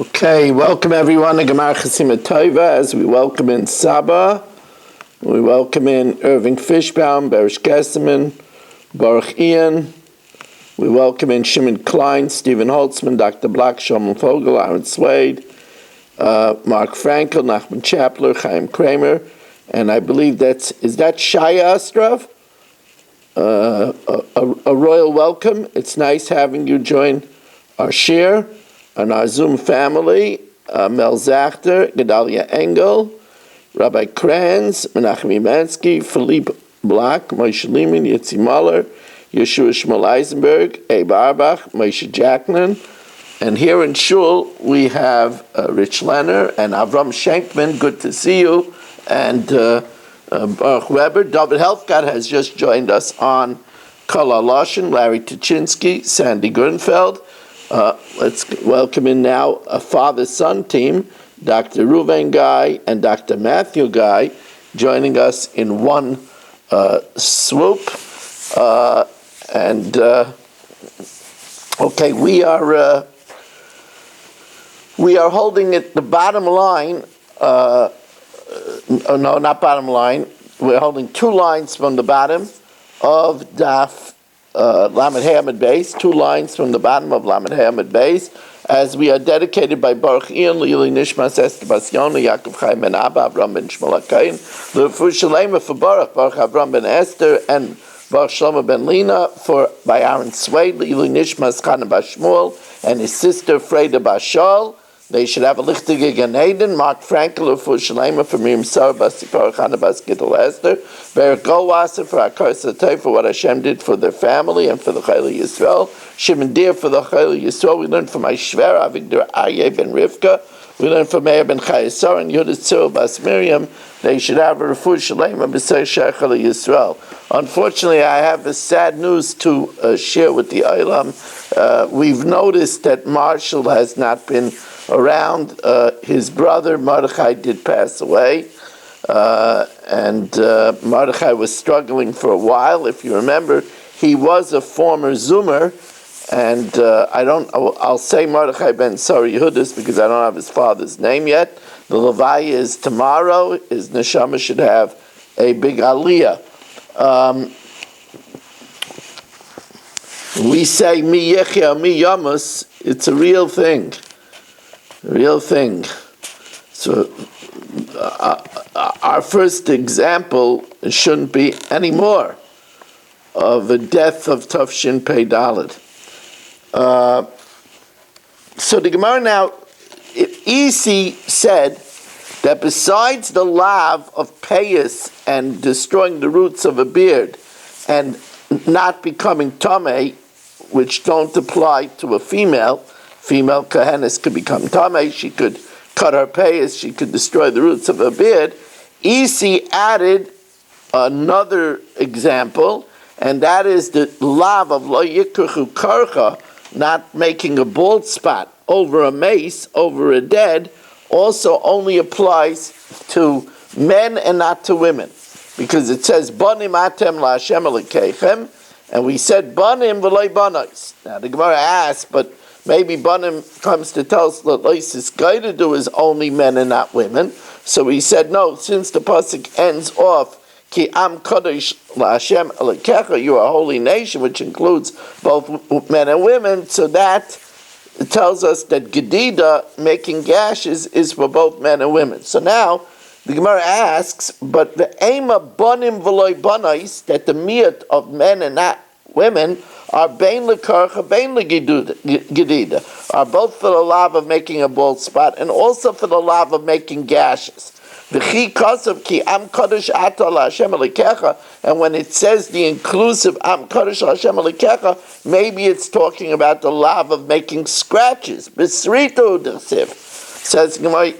Okay, welcome everyone to Gemar Chasima Tova as we welcome in Saba, we welcome in Irving Fishbaum, Berish Gesseman, Baruch Ian, we welcome in Shimon Klein, Stephen Holtzman, Dr. Black, Shlomo Fogel, Aaron Swade, Mark Frankel, Nachman Chapler, Chaim Kramer, and I believe is that Shaya Astrav? A royal welcome. It's nice having you join our share and our Zoom family, Mel Zachter, Gedalia Engel, Rabbi Kranz, Menachem Imansky, Philippe Black, Moshe Lehman, Yitzi Muller, Yeshua Shmuel Eisenberg, Abe Arbach, Moshe Jackman, and here in Shul we have Rich Lenner and Avram Schenkman. Good to see you. And Baruch Weber. David Helfgott has just joined us on Kol HaLashon, Larry Tuchinski, Sandy Grunfeld. Let's welcome in now a father-son team, Dr. Ruven Guy and Dr. Matthew Guy, joining us in one swoop. Okay, we are holding it. The bottom line. No, not bottom line. We're holding two lines from the bottom of Daf Lamed Hamid Beis, two lines from the bottom of Lamed Hamid Beis, as we are dedicated by Baruch Ian, Lili Nishmas Esther Bas Yona, Yaakov Chaim Ben Abba, Avram Ben Shmuel HaKain, L'Refu Shalema for Baruch Avram Ben Esther, and Baruch Shlomo Ben Lina by Aaron Swade, Lili Nishmas Chana Bas Shmuel, and his sister Freda Bas Shaul. They should have a lichtige Gan Eden. Mark Frankel for Shalema for Miriam Sarah Bas Tzipora Chana Bas Gittel Esther. Be'er Golwasser for Akar Satay for what Hashem did for their family and for the Chayil Yisrael. Shimon Deer for the Chayil Yisrael. We learned from Aishver Avigdor Aryeh ben Rivka. We learned from Meir ben Chayesar and Yehuda Tzil Bas Miriam. They should have a refuah Shalema B'Sei Shechel Yisrael. Unfortunately, I have a sad news to share with the Olam. We've noticed that Marshall has not been around. His brother Mordechai did pass away, and Mordechai was struggling for a while. If you remember, he was a former Zoomer, and I'll say Mordechai ben Sari Yehudis because I don't have his father's name yet. The Levi is tomorrow. His neshama should have a big aliyah. We say mi yechya mi yamas. It's a real thing. Real thing. So our first example shouldn't be any more of the death of Tafshin Pei Dalet. So the Gemara now, Isi said that besides the lav of payas and destroying the roots of a beard and not becoming tamei, which don't apply to a female Kohenes could become tamei, she could cut her payas, she could destroy the roots of her beard. Isi added another example, and that is the lav of lo yikruchu karcha, not making a bald spot over a mace, over a dead, also only applies to men and not to women. Because it says, Banim atem la'Hashem Elokeichem, and we said, Banim v'loi banos. Now the Gemara asks, but maybe Banim comes to tell us that Leisis guy to do is only men and not women. So he said, no, since the pasuk ends off, Ki am kadosh la'Hashem Elokecha, you are a holy nation, which includes both men and women, so that it tells us that Gedida, making gashes, is for both men and women. So now, the Gemara asks, but the aim of banim v'loy banais, that the miyat of men and not women, are bein lekarcha, bein legedida, are both for the lav of making a bald spot, and also for the lav of making gashes. V'chi kasav ki am kadosh ata la'Hashem Elokecha, and when it says the inclusive am kadosh la'Hashem Elokecha, maybe it's talking about the lav of making scratches. B'sritu d'chsiv. Says Gemara,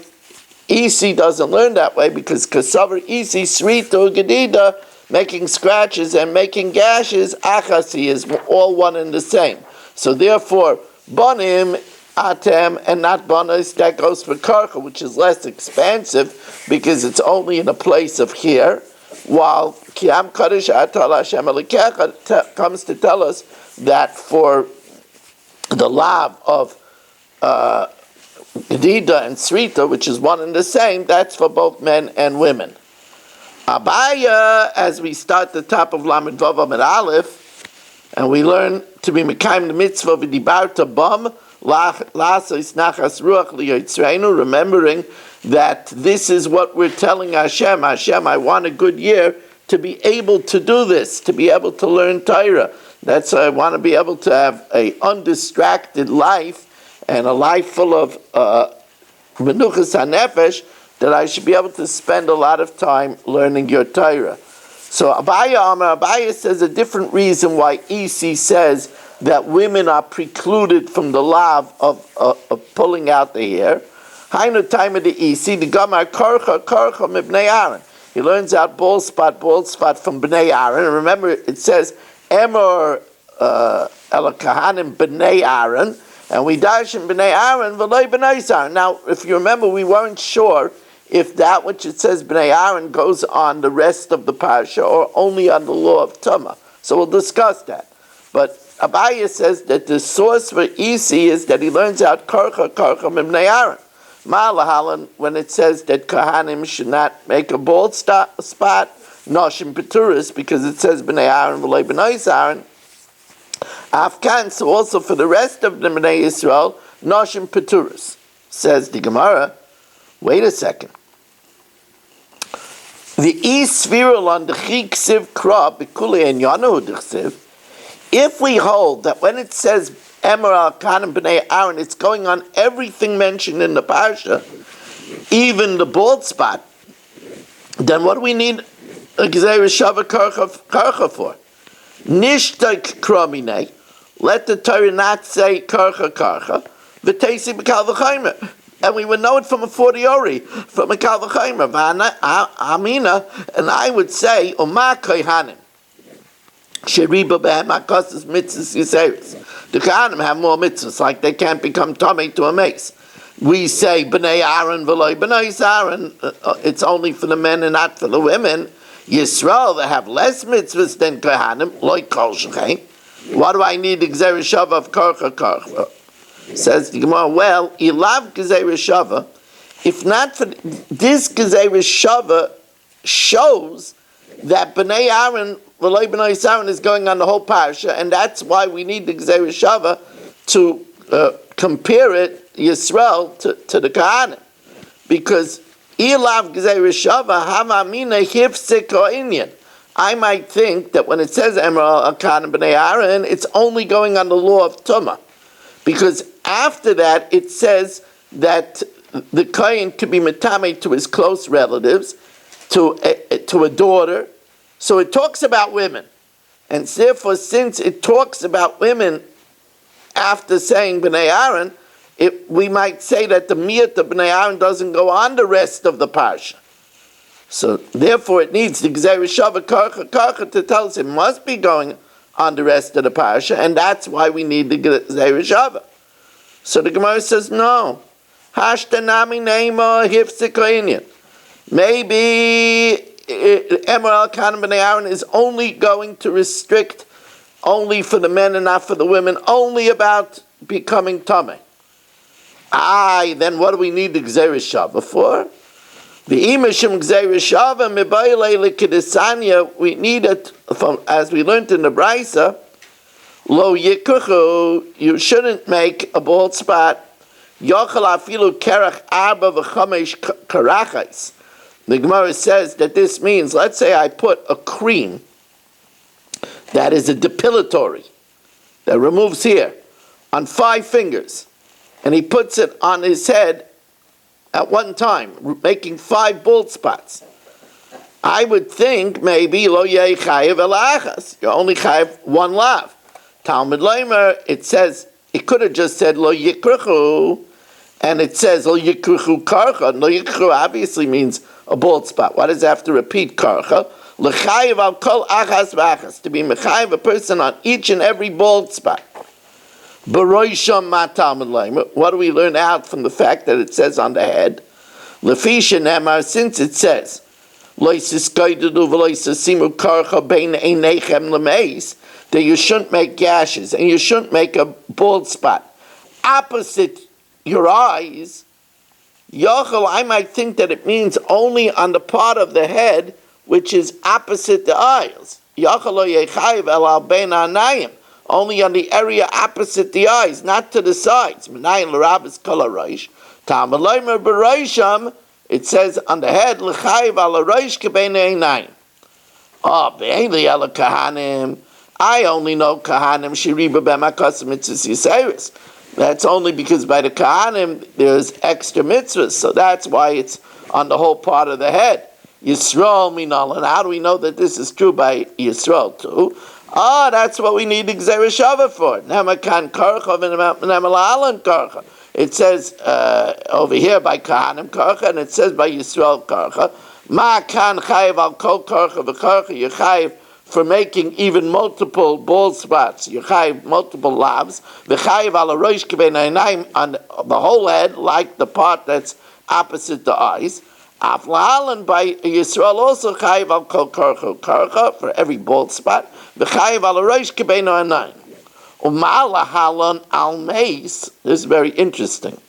Isi doesn't learn that way because kasavar Isi sritu gedida, making scratches and making gashes, achasi is all one and the same. So therefore, banim atem and not banas, that goes for karcha, which is less expansive because it's only in a place of here, while kiam kadosh atal Hashem Elokecha comes to tell us that for the lav of Gedida and Srita, which is one and the same, that's for both men and women. Abaya, as we start the top of Lamed Vav Amud Aleph, and we learn to be Mekayim the mitzvah v'dibarta bam la'asos nachas ruach liyitzreinu, remembering that this is what we're telling Hashem. Hashem, I want a good year to be able to do this, to be able to learn Torah. That's I want to be able to have a undistracted life and a life full of menuchas hanefesh, that I should be able to spend a lot of time learning your Torah. So Abaya says a different reason why Isi says that women are precluded from the law of pulling out the hair. Hainu time of the Isi, the Gamar Karcha Mibnei Aaron. He learns out bald spot from Bnei Aaron. And remember, it says Emor Elakahanim Bnei Aaron, and we dash in Bnei Aaron v'loi Bnei Aaron. Now, if you remember, we weren't sure if that which it says Bnei Aaron goes on the rest of the parsha or only on the law of Tumah. So we'll discuss that. But Abaya says that the source for Isi is that he learns out Karcha Mibnei Aaron. Ma'alahalan, when it says that Kohanim should not make a bald spot, Noshim Peturis, because it says Bnei Aaron v'loi Bnei Aaron. Afkan, so also for the rest of the Bnei Yisrael, Noshim Peturis. Says the Gemara, wait a second. The Isvirul on the Chiksiv Kra, Bikuli and Yanu Dichsiv, if we hold that when it says Emer Kanim Bnei Aaron, it's going on everything mentioned in the Parsha, even the bald spot, then what do we need a Gzeir Shava Karcha for? Nishtak Kramine, let the Torah not say Karcha, V'teisi B'kal V'chaymer. And we would know it from a fortiori, from a Kal V'chaymer. Amina, and I would say, Oma Kohanim. Sheriba behem hakosas mitzvahs yiseris. The Kohanim have more mitzvahs, like they can't become tummy to a mace. We say Bnei Aaron v'loi Bnei Aaron. It's only for the men and not for the women. Yisrael, they have less mitzvahs than Kohanim, like Kol Shechein. What do I need the Gzeir Shava of Karcha? Says the Gemara, well, Ilav Gzeir Shava, if not for this Gzeir Shava shows that Bnei Aaron v'loi Bnei Aaron is going on the whole parsha, and that's why we need the Gzeir Shava to compare it, Yisrael, to the Kohanim. Because Ilav Gzeir Shava Hamamina Hifsik Inyan. I might think that when it says Emerald Akan Bnei Aaron, it's only going on the law of Tumah. Because after that, it says that the Kohen could be metame to his close relatives, to a daughter. So it talks about women. And therefore, since it talks about women after saying Bnei Aaron, we might say that the miyat of Bnei Aaron doesn't go on the rest of the parsha. So therefore, it needs the Gzeir Shava Karcha to tell us it must be going on the rest of the parsha, and that's why we need the Gzeir Shava. So the Gemara says, no. Hashtanami Neima Hifsik Inyan. Maybe Emerald Kanan Bnei Aaron is only going to restrict only for the men and not for the women, only about becoming Tameh. Then what do we need the Gzeir Shava for? The Imashim Gzeir Shava Mibayle Likidisanya, we need it from, as we learned in the Brisa, Lo Yikuchu, you shouldn't make a bald spot. Yochel Afilu Kerach Arba V'chamesh Karachais. The Gemara says that this means, let's say I put a cream that is a depilatory, that removes hair, on 5 fingers, and he puts it on his head at one time, making 5 bald spots. I would think maybe lo yei chayev elachas. You only chayev one lav. Talmud Leimer, it says, it could have just said lo yikruchu, and it says lo yikruchu karcha. Lo yikruchu obviously means a bald spot. Why does it have to repeat karcha? L'chayev al kol achas v'achas, to be mechayev a person on each and every bald spot. B'roisham ma Talmud Leimer. What do we learn out from the fact that it says on the head? L'fisha nemar, since it says that you shouldn't make gashes and you shouldn't make a bald spot opposite your eyes, Yochel, I might think that it means only on the part of the head which is opposite the eyes. Yochel lo yechayiv el al bein ha'anayim. Only on the area opposite the eyes, not to the sides. Menayin l'rabis kol ha'rosh. Talmud loimer b'rosham, it says on the head, l'chayiv al ha'rosh kebein ha'einayim. Oh, be'eli el kahanim. I only know kahanim shiriba b'makas mitzvahs yiseris. That's only because by the kahanim there's extra mitzvahs, so that's why it's on the whole part of the head. Yisrael minal, and how do we know that this is true by Yisrael too? That's what we need the Gzera Shava for. Nemakan karcha v'nemalalan karcha. It says over here by kahanim karcha, and it says by Yisrael karcha. Ma kan chayiv al kol karcha v'karcha yechayiv for making even multiple bald spots. Yechayiv multiple lavs. V'chayiv al harosh kebein ha'einayim on the whole head, like the part that's opposite the eyes. Aflahalan by Yisrael also chayiv al kol karcha for every bald spot. V'chayiv al harosh kebein ha'einayim. Umalahalan al meis. This is very interesting.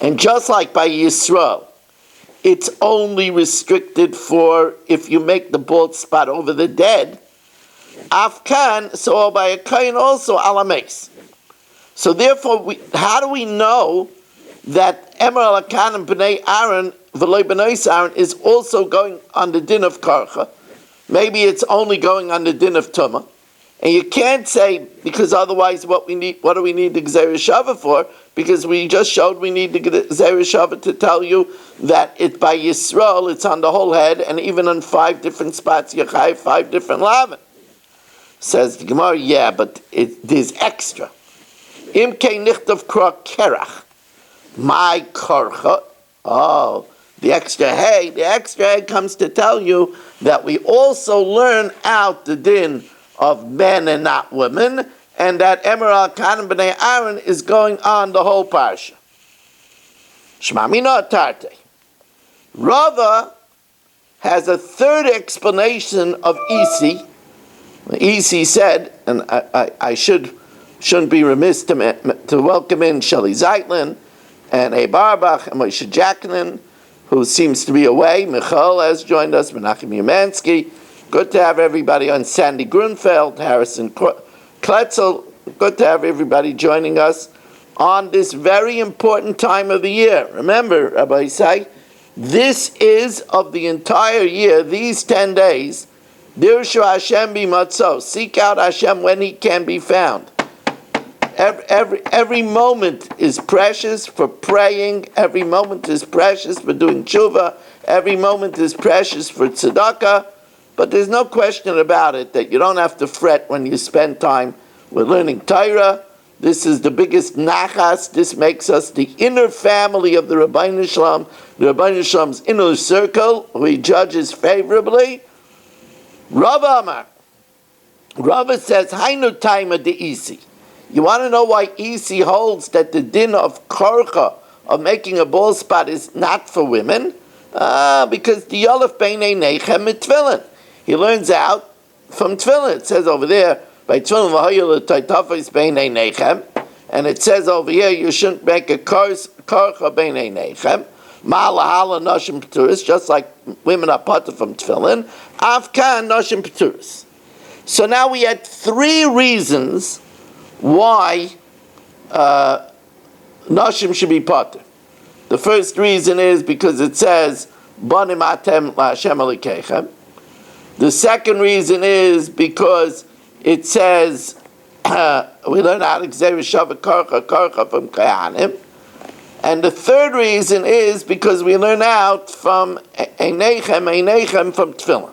And just like by Yisrael, it's only restricted for if you make the bald spot over the dead. Afkan, so by a kain also alames. So therefore, how do we know that Emer alakan and b'nei Aaron v'loy b'nei Aaron is also going on the din of karcha? Maybe it's only going on the din of tumah. And you can't say, because otherwise what do we need the Gzera Shava for? Because we just showed we need the Gzera Shava to tell you that it by Yisrael, it's on the whole head, and even on 5 different spots, Yechai, 5 different lavin. Says the Gemara, yeah, but there's extra. Imke nichtav kra kerach. My karcha. Oh, the extra hay comes to tell you that we also learn out the din of men and not women, and that Emer al-Kanan b'nei Aaron is going on the whole parsha. Shema mina tarte. Rava has a third explanation of Isi. Isi said, and I shouldn't be remiss to welcome in Shelley Zeitlin and A. Barbach and Moshe Jacqueline, who seems to be away. Michal has joined us, Menachem Umansky. Good to have everybody on. Sandy Grunfeld, Harrison Kletzel. Good to have everybody joining us on this very important time of the year. Remember, Rabbi Isai, this is of the entire year, these 10 days, Dirshu Hashem b'matzo. Seek out Hashem when He can be found. Every moment is precious for praying. Every moment is precious for doing tshuva. Every moment is precious for tzedakah. But there's no question about it that you don't have to fret when you spend time with learning Torah. This is the biggest nachas. This makes us the inner family of the Rabbeinu Shalom, the Rabbeinu Shalom's inner circle, who He judges favorably. Rava Amar. Rava says, Hainu taima de isi. You want to know why Isi holds that the din of karcha, of making a bald spot, is not for women? Because the yolef beinei neichem mitfilin. He learns out from tefillin. It says over there, by tefillin v'hoyel l'toitafos beinei neichem, and it says over here, you shouldn't make a karcha beinei neichem. Ma'alahala noshim p'turis, just like women are potter from tefillin. Afkan noshim p'turis. So now we had 3 reasons why noshim should be potter. The first reason is because it says, Banim atem la'Hashem elokeichem. The second reason is because it says, we learn how to Gzera Shava karcha from Kahanim. And the third reason is because we learn out from Einechem from Tefillin.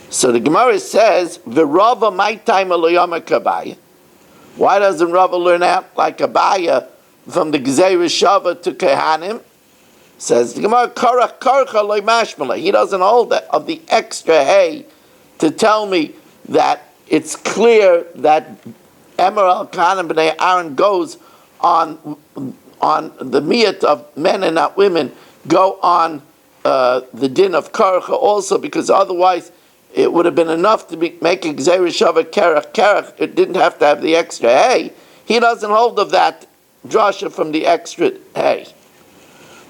So the Gemara says, V'Rava ma'itayim aloyama kabaya. Why doesn't Rava learn out like Abaya from the Gzera Shava to Kahanim? Says the Gemara, karcha loy mashmala. He doesn't hold that of the extra hay to tell me that it's clear that Emer al-Kanan b'nei Aaron goes on the miyat of men and not women, go on the din of karcha also, because otherwise it would have been enough to make a Gzera Shava kerach. It didn't have to have the extra hay. He doesn't hold of that drasha from the extra hay.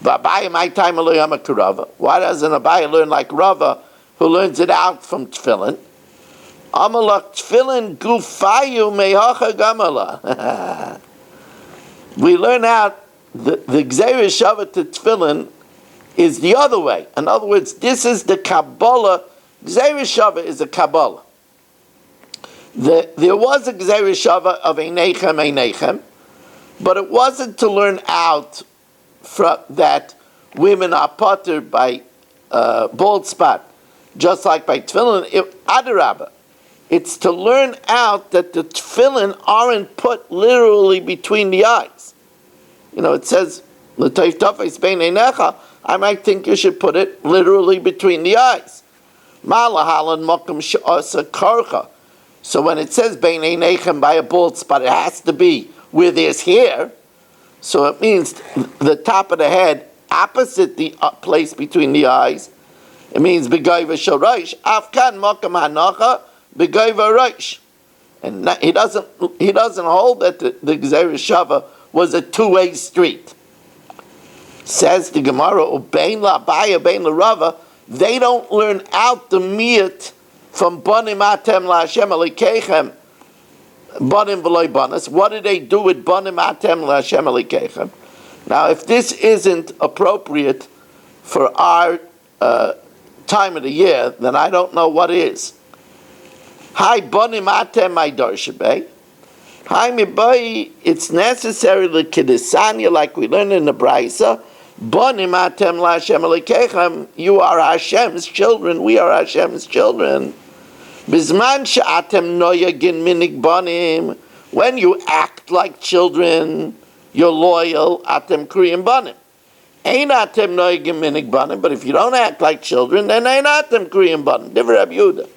V'Abaye my time lo yama karava. Why doesn't Abaye learn like Rava, who learns it out from tefillin? Amalak tefillin gufayu mehacha gamala. We learn out the gzeira shava to tefillin is the other way. In other words, this is the Kabbalah. Gzeira shava is a Kabbalah. There was a gzeira shava of einechem, but it wasn't to learn out from that women are puttered by bald spot, just like by tefillin. Adarabba, it's to learn out that the tefillin aren't put literally between the eyes. You know, it says l'toif tafes bein einecha. I might think you should put it literally between the eyes. Malahalan makom she'asa karcha. So when it says bein einechem by a bald spot, it has to be where there's hair. So it means the top of the head opposite the place between the eyes. It means begayva shoraish. Afkan makam hanacha begayva reish. And he doesn't hold that the gzeira shava was a two-way street. Says the Gemara, ubein la'Abaye bein la'Rava, they don't learn out the miyat from banim atem la'Hashem alikechem. Banim v'loy banas. What do they do with banim atem la'Hashem alikechem? Now, if this isn't appropriate for our time of the year, then I don't know what is. Hi banim atem my darshebei. Hi mibai. It's necessary the kiddusanya, like we learn in the Braisa. Banim atem la'Hashem alikechem. You are Hashem's children. We are Hashem's children. Bizman she'atem noyagin minig banim. When you act like children, you're loyal. Atem kriyim banim. Ein atem noyagin minig banim. But if you don't act like children, then ein atem kriyim banim. Divrei Rabbi Yehuda.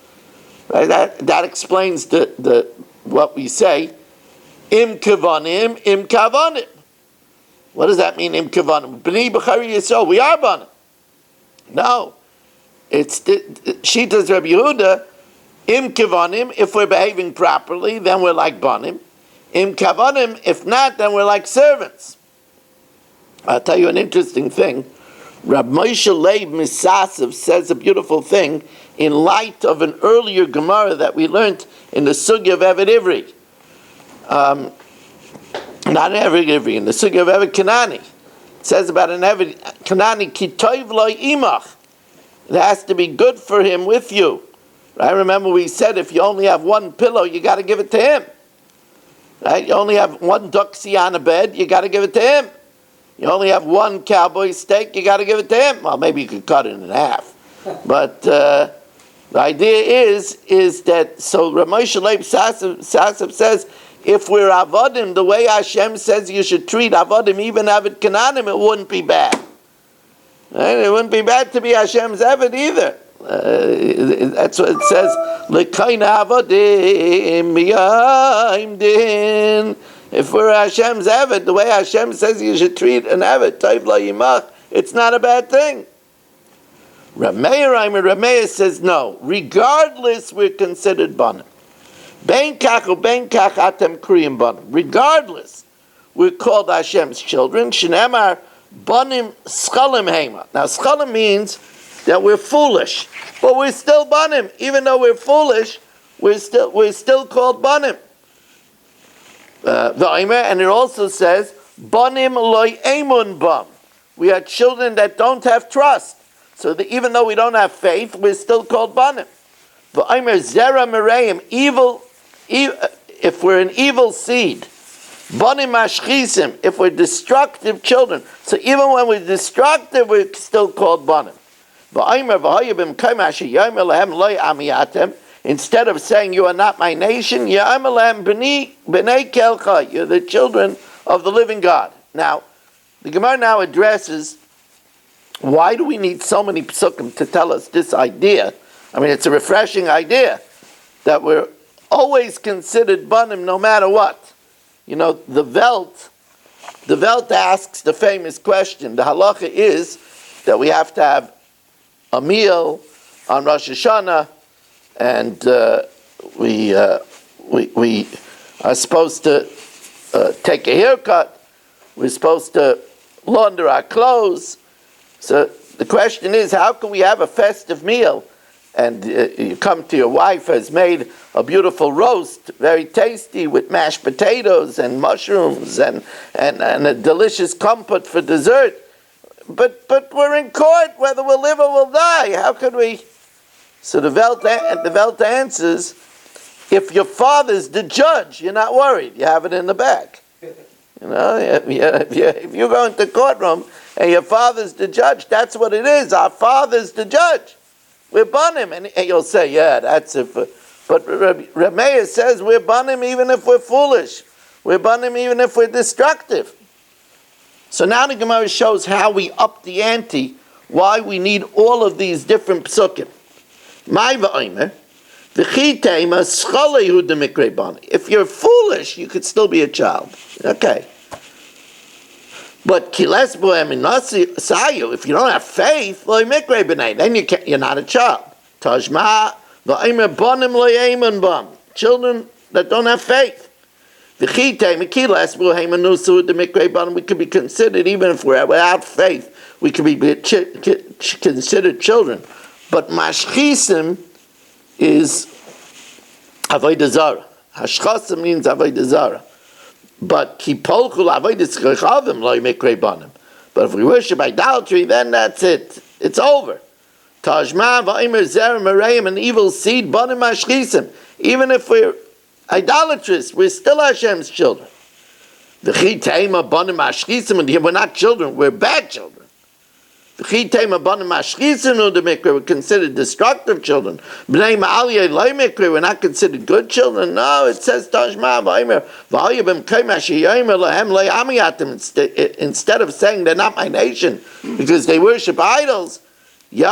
Right? That explains the what we say. Im kavanim, im kavanim. What does that mean? Im kavanim. B'nei b'chari Yisrael. We are banim. No, it's Shitas Rabbi Yehuda. Im kavanim, if we're behaving properly, then we're like banim. Im kavanim, if not, then we're like servants. I'll tell you an interesting thing. Rab Moshe Leib Misasev says a beautiful thing in light of an earlier Gemara that we learned in the Sugya of Eved Ivri. Not Eved Ivri, in the Sugya of Eved Kanani. It says about an Eved Kanani, Ki toiv lo imach. It has to be good for him with you. I remember we said if you only have one pillow, you got to give it to him. Right? You only have one duxie on a bed, you got to give it to him. You only have one cowboy steak, you got to give it to him. Well, maybe you could cut it in half. But the idea is that, so Ramosh Leib Sasav says, if we're avodim, the way Hashem says you should treat avodim, even Avid Kananim, it wouldn't be bad. Right? It wouldn't be bad to be Hashem's Avid either. That's what it says. L'kaina avodim yaimdin. If we're Hashem's Avid, the way Hashem says you should treat an Avid, Taiv la yimach, it's not a bad thing. Rameir says no. Regardless, we're considered banim. Ben kach atem kriyim banim. Regardless, we're called Hashem's children. Shneimar banim schalim hema. Now, schalim means that we're foolish, but we're still banim. Even though we're foolish, we're still called banim. And it also says banim loy emun bam. We are children that don't have trust. So that even though we don't have faith, we're still called banim. V'aymer zera mereim, evil. If we're an evil seed, banim mashchisim. If we're destructive children, so even when we're destructive, we're still called banim. Instead of saying you are not my nation, you're the children of the living God. Now, the Gemara now addresses why do we need so many psukim to tell us this idea? I mean, it's a refreshing idea that we're always considered banim no matter what. You know, the Welt asks the famous question. The halacha is that we have to have a meal on Rosh Hashanah, and we are supposed to take a haircut, We're supposed to launder our clothes. So the question is, how can we have a festive meal? And you come to your wife has made a beautiful roast, very tasty, with mashed potatoes and mushrooms and a delicious comfort for dessert. But we're in court, whether we'll live or we'll die. How could we? So the Welt answers, if your father's the judge, you're not worried. You have it in the bag. You know, if you go into the courtroom and your father's the judge, that's what it is. Our father's the judge. We're banim, and you'll say, yeah, that's if. But Reb Meir says we're banim even if we're foolish. We're banim even if we're destructive. So now the Gemara shows how we up the ante, why we need all of these different psukim. My va'omer, v'chitema schalehu demikre bani. If you're foolish, you could still be a child. Okay. But kiles bohem sayu, if you don't have faith, lo mikre b'nei, then you're not a child. Tajma va'omer banim lo yemen bam. Children that don't have faith. We could be considered, even if we're without faith, we could be considered children. But mashchisim is avodah zara. Hashchasim means avodah zara. But kipolchul avodah tzrechavim lo mikre banim. But if we worship idolatry, then that's it. It's over. Tajma va'omer zera merayim, an evil seed, banim mashchisim. Even if we're idolatrous, we're still Hashem's children. We're not children, we're bad children. We're considered destructive children. We're not considered good children. No, it says instead of saying they're not my nation because they worship idols, you're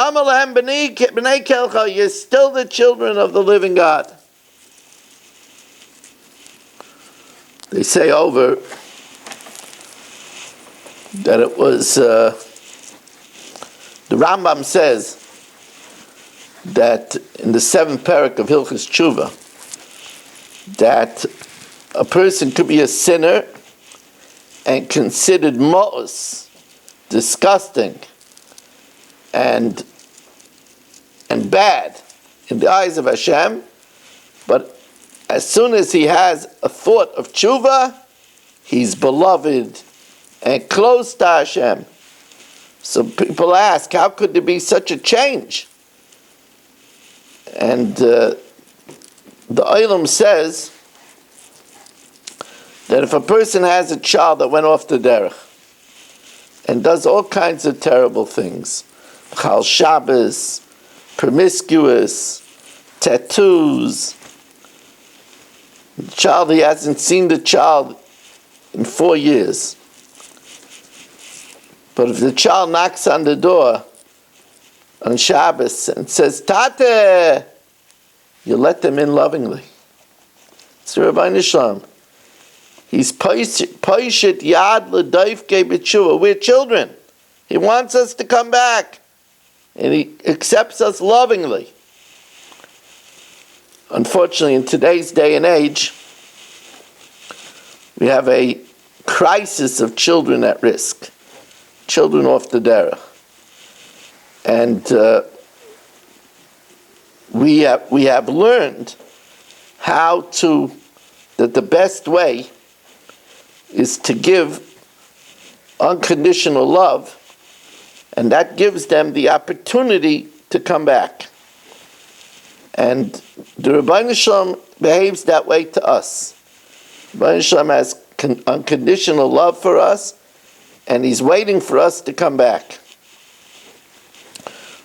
still the children of the living God. They say over that it was, the Rambam says that in the 7th parak of Hilchos Tshuva, that a person could be a sinner and considered mo'us, disgusting, and bad in the eyes of Hashem, but as soon as he has a thought of tshuva, he's beloved and close to Hashem. So people ask, how could there be such a change? And the Olam says that if a person has a child that went off the derech and does all kinds of terrible things, Chal Shabbos, promiscuous, tattoos, the child, he hasn't seen the child in 4 years. But if the child knocks on the door on Shabbos and says, Tate, you let them in lovingly. It's the Rabbi Nishlam. He's Paishet Yad L'Daifke B'Tshuva. We're children. He wants us to come back. And he accepts us lovingly. Unfortunately, in today's day and age, we have a crisis of children at risk, children off the derech. And we have learned that the best way is to give unconditional love, and that gives them the opportunity to come back. And the Rebbeinu Shalom behaves that way to us. Rebbeinu Shalom has unconditional love for us, and he's waiting for us to come back.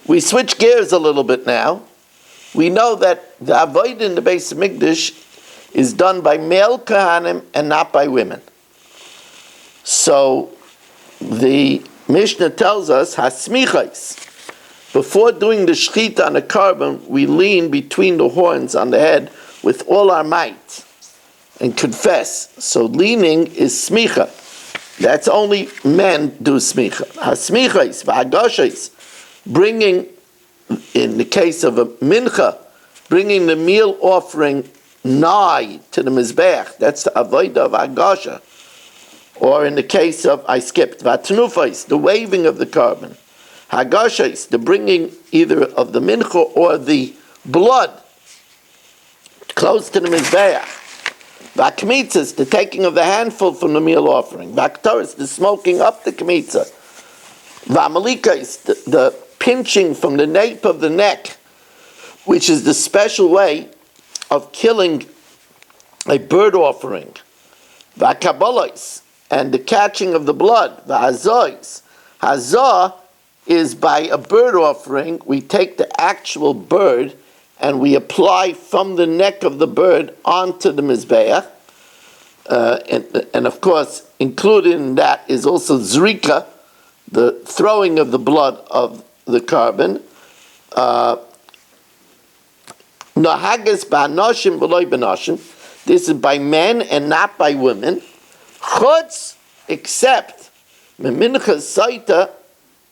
We switch gears a little bit now. We know that the avodah in the Beis Hamikdash is done by male Kohanim and not by women. So the Mishnah tells us, Hasmichais, before doing the shechita on the carbon, we lean between the horns on the head with all our might and confess. So leaning is smicha. That's only men do smicha. Hasmichais, v'hagashais, bringing, in the case of a mincha, bringing the meal offering nigh to the mizbeach. That's the avodah of hagasha. Or in the case of, I skipped, vatnufais, the waving of the carbon. Hagashais, the bringing either of the mincha or the blood close to the mizbeach. Vakmitzas, the taking of the handful from the meal offering. Vaktaris, the smoking up the kmitza. Vamalikais, the pinching from the nape of the neck, which is the special way of killing a bird offering. Vakabalais, and the catching of the blood. V'hazois, hazah is by a bird offering. We take the actual bird and we apply from the neck of the bird onto the mizbeach. And of course, included in that is also zrika, the throwing of the blood of the carbon. Nahagas ba'anoshim v'loy b'anoshim. This is by men and not by women. Chutz, except memincha saita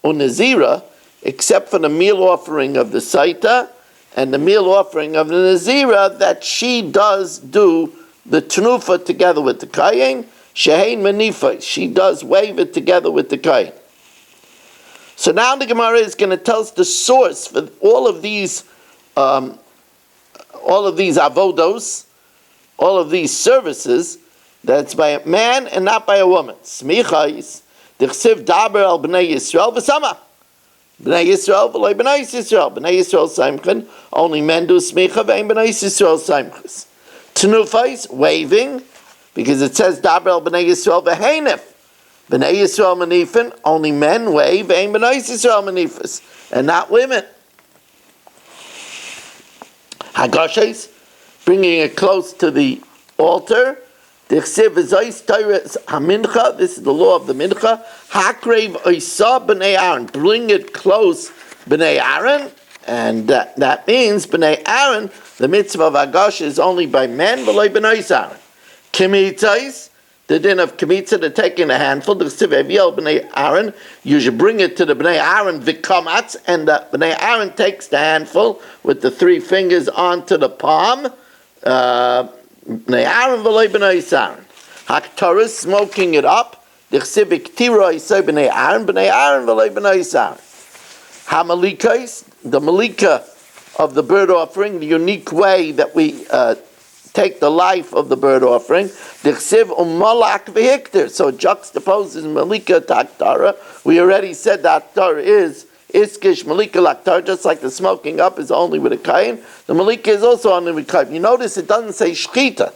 unazira, except for the meal offering of the saita and the meal offering of the nazira, that she does do the tenufa together with the kayin. Shehein manifa, she does wave it together with the kayin. So now the Gemara is going to tell us the source for all of these avodos, all of these services, that's by a man and not by a woman. Smichais, d'chsiv daber al b'nei Yisrael v'sama. B'nei Yisrael v'loi b'nei Yisrael. B'nei Yisrael saimchen, only men do smicha, v'ein b'nei Yisrael saimchas. Tenufais, waving, because it says daber al b'nei Yisrael v'heinef. B'nei Yisrael manifin, only men wave, v'ein b'nei Yisrael manifas, and not women. Hagashais, bringing it close to the altar. This is the law of the mincha. Hakrev oisa b'nei Aaron, bring it close b'nei Aaron, and that means b'nei Aaron. The mitzvah of Hagash is only by men, v'loi b'nei Aaron. Kimitzais, the din of kimitza, the taking a handful. The chsiv eviel b'nei Aaron, you should bring it to the b'nei Aaron v'kamatz, and the b'nei Aaron takes the handful with the 3 fingers onto the palm. B'nei Aaron v'loi b'nei Aaron. Haktaris, smoking it up. D'chsiv iktira isay b'nei Aaron v'loi b'nei Aaron. Hamalikais, the malika of the bird offering, the unique way that we take the life of the bird offering. D'chsiv umalak v'hikter. So it juxtaposes malika to haktara. We already said that haktara is iskish malika laktar, just like the smoking up is only with a kain. The malika is also only with kain. You notice it doesn't say shchita,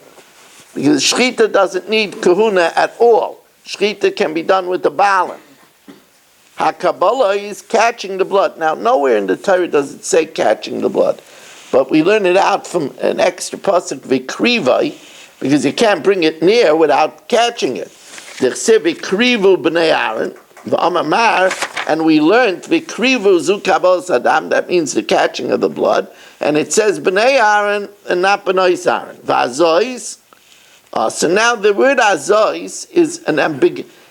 because shchita doesn't need kahuna at all. Shchita can be done with the balin. HaKabbalah is catching the blood. Now, nowhere in the Torah does it say catching the blood, but we learn it out from an extra pasuk vikrivai, because you can't bring it near without catching it. D'chsiv vikrivu b'nei Aaron v'amamar, and we learned vikrivu zu kabbalas adam. That means the catching of the blood, and it says b'nei Aaron and not b'nei Aaron. V'azois. So now the word azois is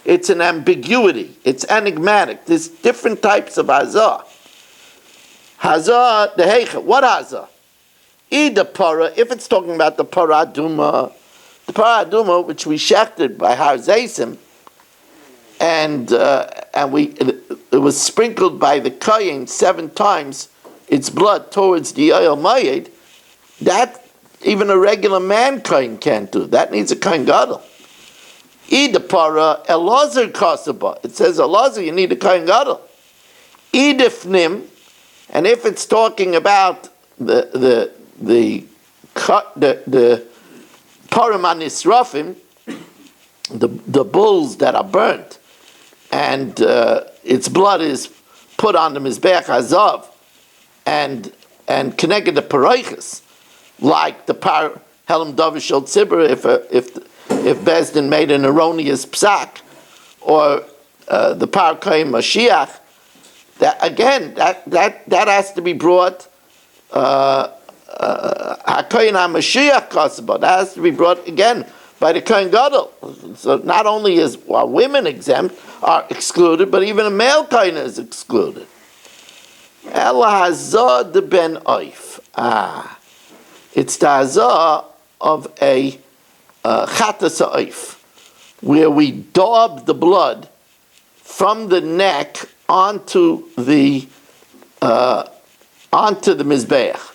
it's an ambiguity. It's enigmatic. There's different types of hazah. Hazah, the heicha. What hazah? Either para, if it's talking about the para aduma, which we shechted by Har Zeisim, and it was sprinkled by the kayin 7 times, its blood towards the oil mayed, that even a regular man kain can't do. That needs a kain gadol. Ida para elazar kasaba. It says elazar, you need a kain gadol. Idifnim, and if it's talking about the paramanisrafim, the bulls that are burnt, and its blood is put on the mizbeach hazav, and connected the paraychas, like the par helam davishol tzibur, if Bezdin made an erroneous psak, or the par kaim mashiach, that again that has to be brought. HaKoyin HaMashiach kasaba, that has to be brought again by the Kohen Gadol. So not only is women exempt, are excluded, but even a male Kohen is excluded. El hazah de ben oif. It's the hazah of a chatas oif. where we daub the blood from the neck onto the mizbeach.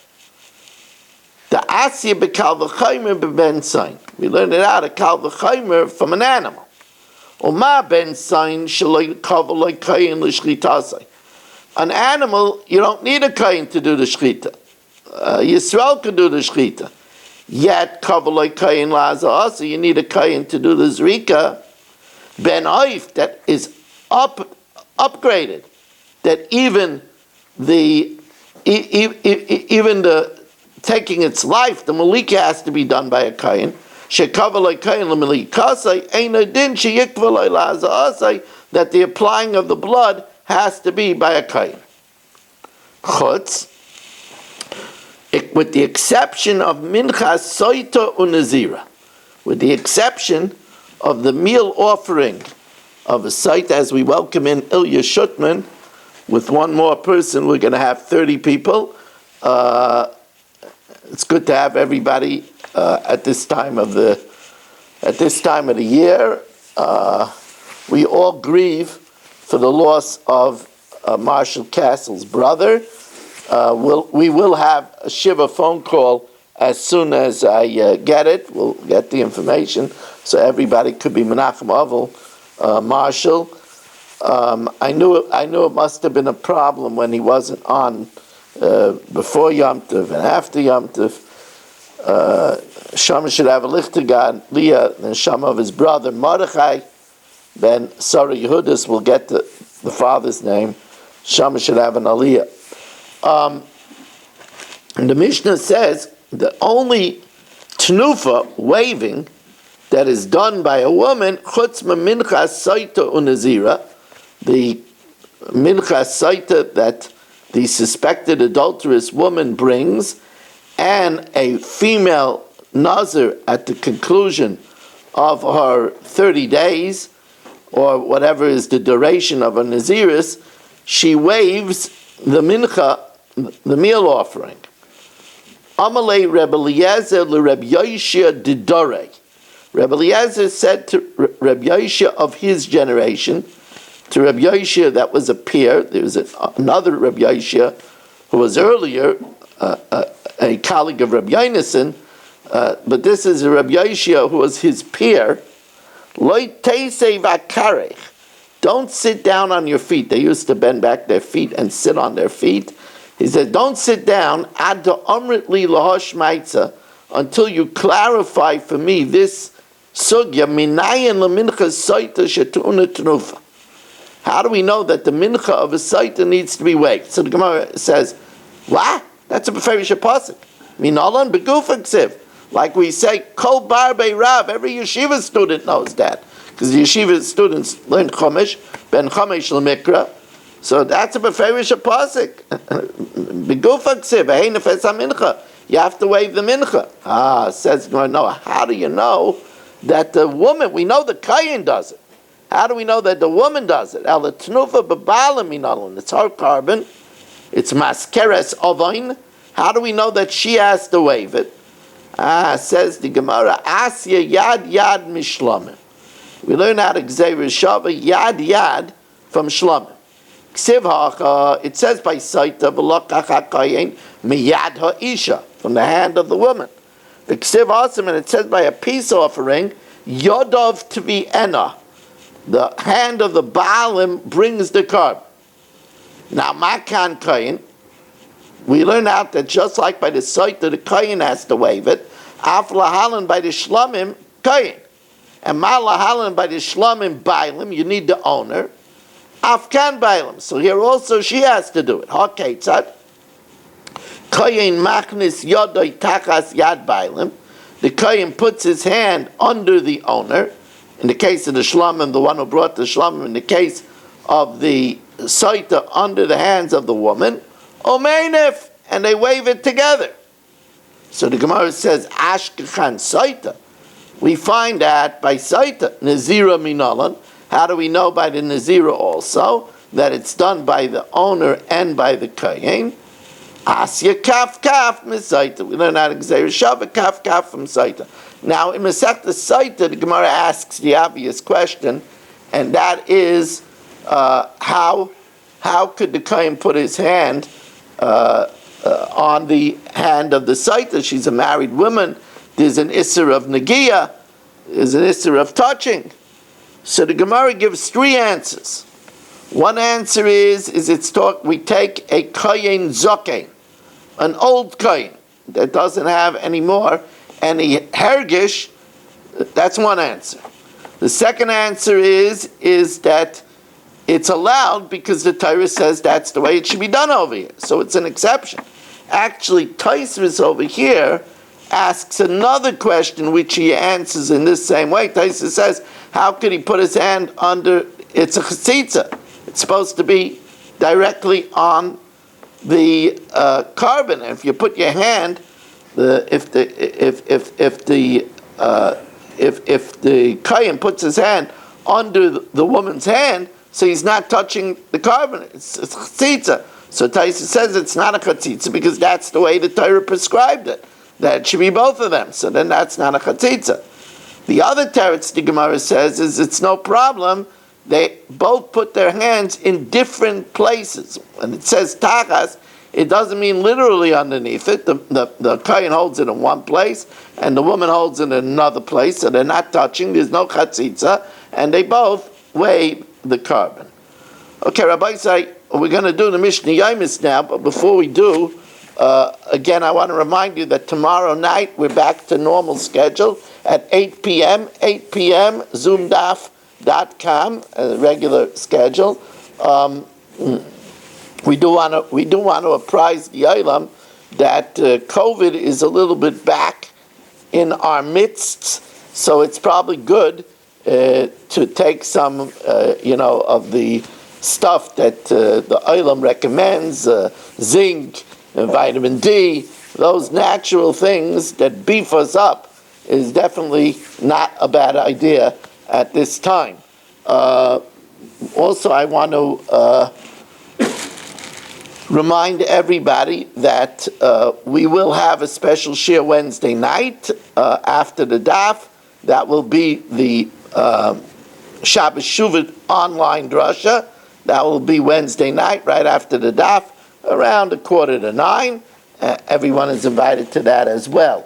The asya bekal v'chaymer beben sign. We learned it out of kal v'chaymer from an animal. Uma ben sign shaloi kavaloi kayin l'shchitasai. An animal, you don't need a kayin to do the shchita. Yisrael can do the shchita. Yet kavaloi kayin la'azah, you need a kayin to do the zrika. Ben oif, that is upgraded. That even the taking its life, the malika has to be done by a kayin. That the applying of the blood has to be by a kayin. Chutz, with the exception of minchas soita unazira, with the exception of the meal offering of a site, as we welcome in Ilya Shutman, with one more person, we're going to have 30 people. It's good to have everybody at this time of the year. We all grieve for the loss of Marshall Castle's brother. We will have a Shiva phone call as soon as I get it. We'll get the information so everybody could be Menachem Avel Marshall. I knew it must have been a problem when he wasn't on before Yom Tov and after Yom Tov. Shama should have a lichtagan, Leah, and Shama of his brother Mordechai. Then Sarah Yehudis will get the father's name. Shama should have an aliyah. And the Mishnah says the only tnufa, waving, that is done by a woman, chutz minchas saita unazira, the minchas saita that the suspected adulterous woman brings, and a female nazir at the conclusion of her 30 days, or whatever is the duration of a naziris, she waves the mincha, the meal offering. Amalei Rebbe Eliezer l'Rebbe Yoshia didore. Rebbe Eliezer said to Rebbe Yoshia of his generation, to Rebbe Yoshia that was a peer, there was another Rebbe Yoshia who was earlier a colleague of Rebbe Yonason, but this is a Rebbe Yoshia who was his peer. Lo teisei v'karech. Don't sit down on your feet. They used to bend back their feet and sit on their feet. He said, don't sit down ad omrit li lahosh maitza, until you clarify for me this sugya minayin lemincha saita shetuna tnufa. How do we know that the mincha of a saita needs to be waved? So the Gemara says, what? That's a beferish pasuk. Minalan begufa ksiv. Like we say, kol bar rav. Every yeshiva student knows that, because the yeshiva students learn chumash, ben chumash l'mikra. So that's a beferish pasuk. Begufa ksiv. Hey nefes mincha. You have to wave the mincha. Says no. How do you know that the woman? We know the kayin does it. How do we know that the woman does it? El tnufa b'balam minalan. It's her carbon. It's maskeres ovain. How do we know that she has to wave it? Says the Gemara, Asya yad yad mishlamim. We learn how to gzeir shava yad from shlamim. Ksiv hacha, it says by saita v'lokach hakayin miyad ha'isha, from the hand of the woman. The ksiv hasim, and it says by a peace offering, yodov tvi'ena, the hand of the baalim brings the carbon. Now makan kayin, we learn out that just like by the saita, the kayin has to wave it. Af lahalan by the shlamim kayin, and ma lahalan by the shlamim bailim, you need the owner. Afkan bailim. So here also she has to do it. Haketzad kayin machnis yodoi tachas yad bailim. The kayin puts his hand under the owner. In the case of the shlamim, the one who brought the shlamim. In the case of the saita, under the hands of the woman. Omeinif, and they wave it together. So the Gemara says, Ashkechan Saita. We find that by Saita, Nazira Minalan. How do we know by the Nazira also that it's done by the owner and by the Kayin? Asya Kaf Kaf Misaita. We learn how to say Shava Kaf Kaf from Saita. Now, in Masechta Saita, the Gemara asks the obvious question, and that is, how could the Kohen put his hand on the hand of the Saita? She's a married woman. There's an Isser of Nagiya. There's an Isser of touching. So the Gemara gives three answers. One answer is we take a Kohen Zokein, an old Kohen that doesn't have anymore any hergish. That's one answer. The second answer is that it's allowed because the Torah says that's the way it should be done over here. So it's an exception. Actually, Tosfos over here asks another question which he answers in this same way. Tosfos says, how could he put his hand under? It's a chatzitza. It's supposed to be directly on the carbon. If you put your hand, if the Kohen puts his hand under the woman's hand, so he's not touching the carbon. It's chatzitza. So Tosfos says it's not a chatzitza because that's the way the Torah prescribed it. That it should be both of them. So then that's not a chatzitza. The other teretz the Gemara says is it's no problem. They both put their hands in different places. When it says tachas, it doesn't mean literally underneath it. The Kohen holds it in one place, and the woman holds it in another place, so they're not touching. There's no chatzitza, and they both weigh the carbon. Okay, Rabbi say we're going to do the Mishnah Yomis now, but before we do, again, I want to remind you that tomorrow night we're back to normal schedule at 8 p.m. zoomdaf.com, regular schedule. We do want to apprise the Olam that COVID is a little bit back in our midst, so it's probably good to take some, of the stuff that the Olam recommends, zinc, vitamin D, those natural things that beef us up is definitely not a bad idea at this time. Also, I want to remind everybody that we will have a special shir Wednesday night after the daf. That will be the Shabbos Shuvah online drasha. That will be Wednesday night, right after the daf, around 8:45. Everyone is invited to that as well.